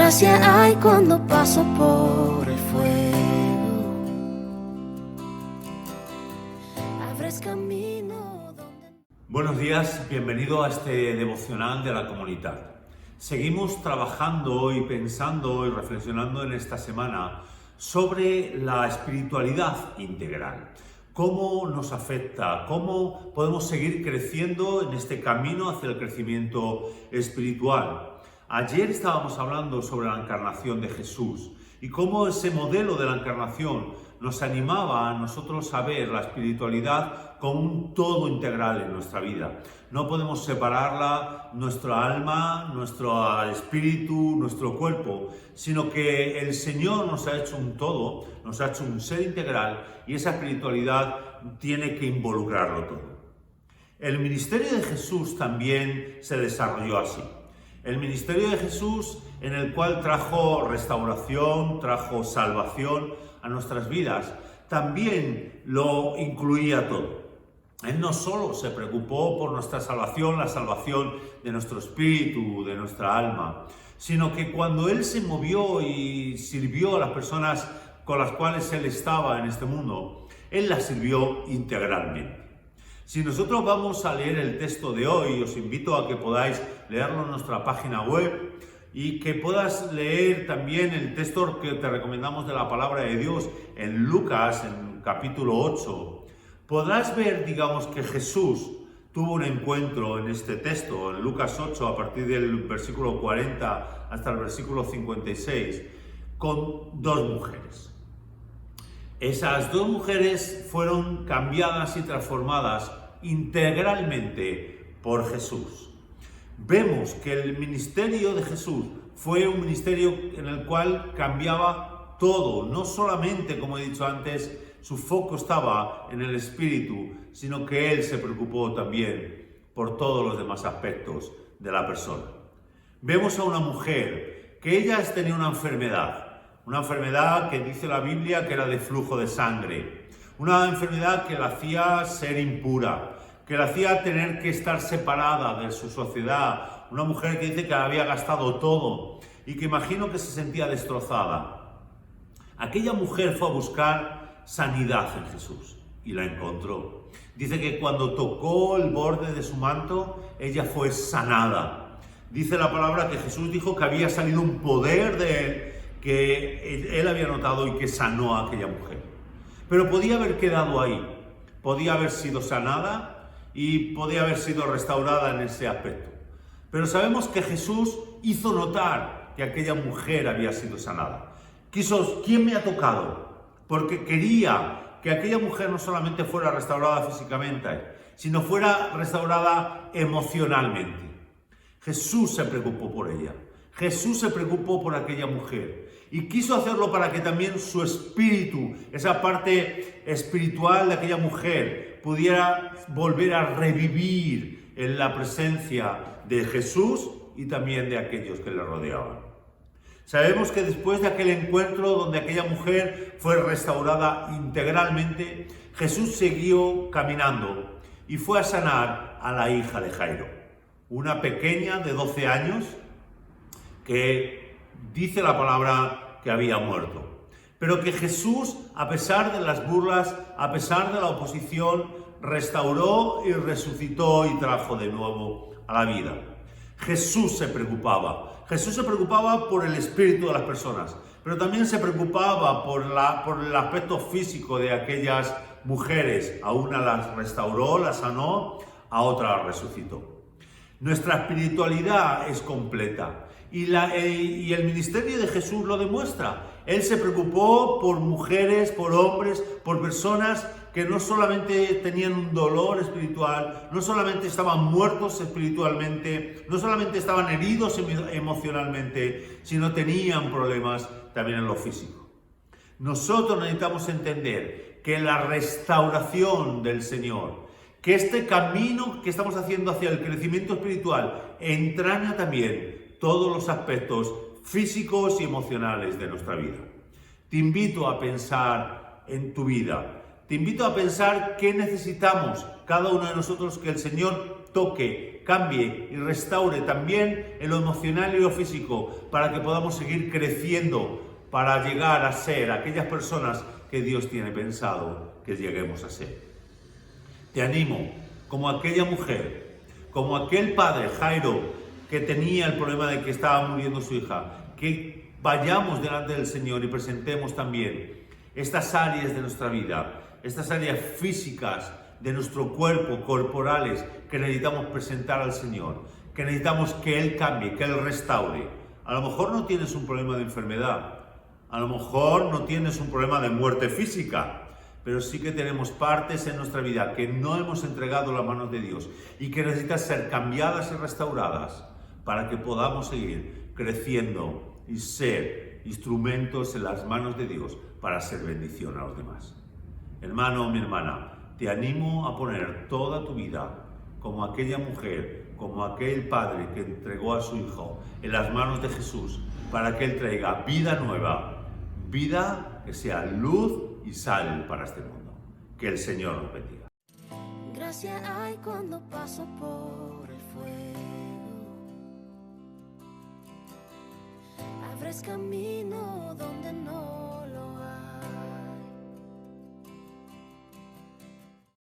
gracia hay cuando paso por el fuego. Abres camino donde... Buenos días, bienvenido a este devocional de la comunidad. Seguimos trabajando y pensando y reflexionando en esta semana sobre la espiritualidad integral. Cómo nos afecta, cómo podemos seguir creciendo en este camino hacia el crecimiento espiritual. Ayer estábamos hablando sobre la encarnación de Jesús y cómo ese modelo de la encarnación nos animaba a nosotros a ver la espiritualidad como un todo integral en nuestra vida. No podemos separarla, nuestra alma, nuestro espíritu, nuestro cuerpo, sino que el Señor nos ha hecho un todo, nos ha hecho un ser integral y esa espiritualidad tiene que involucrarlo todo. El ministerio de Jesús también se desarrolló así. El ministerio de Jesús, en el cual trajo restauración, trajo salvación a nuestras vidas, también lo incluía todo. Él no solo se preocupó por nuestra salvación, la salvación de nuestro espíritu, de nuestra alma, sino que cuando Él se movió y sirvió a las personas con las cuales Él estaba en este mundo, Él las sirvió integralmente. Si nosotros vamos a leer el texto de hoy, os invito a que podáis leerlo en nuestra página web y que puedas leer también el texto que te recomendamos de la palabra de Dios en Lucas, en capítulo 8. Podrás ver, digamos, que Jesús tuvo un encuentro en este texto, en Lucas 8, a partir del versículo 40 hasta el versículo 56, con dos mujeres. Esas dos mujeres fueron cambiadas y transformadas integralmente por Jesús. Vemos que el ministerio de Jesús fue un ministerio en el cual cambiaba todo, no solamente, como he dicho antes, su foco estaba en el espíritu, sino que Él se preocupó también por todos los demás aspectos de la persona. Vemos a una mujer que ella tenía una enfermedad que dice la Biblia que era de flujo de sangre, una enfermedad que la hacía ser impura, que la hacía tener que estar separada de su sociedad, una mujer que dice que había gastado todo y que imagino que se sentía destrozada. Aquella mujer fue a buscar sanidad en Jesús y la encontró. Dice que cuando tocó el borde de su manto, ella fue sanada. Dice la palabra que Jesús dijo que había salido un poder de Él, que Él había notado y que sanó a aquella mujer. Pero podía haber quedado ahí, podía haber sido sanada y podía haber sido restaurada en ese aspecto. Pero sabemos que Jesús hizo notar que aquella mujer había sido sanada. Quiso, ¿quién me ha tocado? Porque quería que aquella mujer no solamente fuera restaurada físicamente, sino fuera restaurada emocionalmente. Jesús se preocupó por ella. Jesús se preocupó por aquella mujer y quiso hacerlo para que también su espíritu, esa parte espiritual de aquella mujer, pudiera volver a revivir en la presencia de Jesús y también de aquellos que le rodeaban. Sabemos que después de aquel encuentro donde aquella mujer fue restaurada integralmente, Jesús siguió caminando y fue a sanar a la hija de Jairo, una pequeña de 12 años, que dice la palabra que había muerto. Pero que Jesús, a pesar de las burlas, a pesar de la oposición, restauró y resucitó y trajo de nuevo a la vida. Jesús se preocupaba. Jesús se preocupaba por el espíritu de las personas, pero también se preocupaba por el aspecto físico de aquellas mujeres. A una las restauró, las sanó, a otra las resucitó. Nuestra espiritualidad es completa. Y el ministerio de Jesús lo demuestra. Él se preocupó por mujeres, por hombres, por personas que no solamente tenían un dolor espiritual, no solamente estaban muertos espiritualmente, no solamente estaban heridos emocionalmente, sino tenían problemas también en lo físico. Nosotros necesitamos entender que la restauración del Señor, que este camino que estamos haciendo hacia el crecimiento espiritual entraña también todos los aspectos físicos y emocionales de nuestra vida. Te invito a pensar en tu vida. Te invito a pensar qué necesitamos cada uno de nosotros que el Señor toque cambie y restaure también en lo emocional y lo físico, para que podamos seguir creciendo, para llegar a ser aquellas personas que Dios tiene pensado que lleguemos a ser. Te animo, como aquella mujer, como aquel padre, Jairo, que tenía el problema de que estaba muriendo su hija, que vayamos delante del Señor y presentemos también estas áreas de nuestra vida, estas áreas físicas de nuestro cuerpo, corporales, que necesitamos presentar al Señor, que necesitamos que Él cambie, que Él restaure. A lo mejor no tienes un problema de enfermedad, a lo mejor no tienes un problema de muerte física, pero sí que tenemos partes en nuestra vida que no hemos entregado a las manos de Dios y que necesitan ser cambiadas y restauradas para que podamos seguir creciendo y ser instrumentos en las manos de Dios para ser bendición a los demás. Hermano o mi hermana, te animo a poner toda tu vida como aquella mujer, como aquel padre que entregó a su hijo en las manos de Jesús para que Él traiga vida nueva, vida que sea luz y sal para este mundo. Que el Señor nos bendiga. Gracia hay cuando paso por el fuego. Abres camino donde no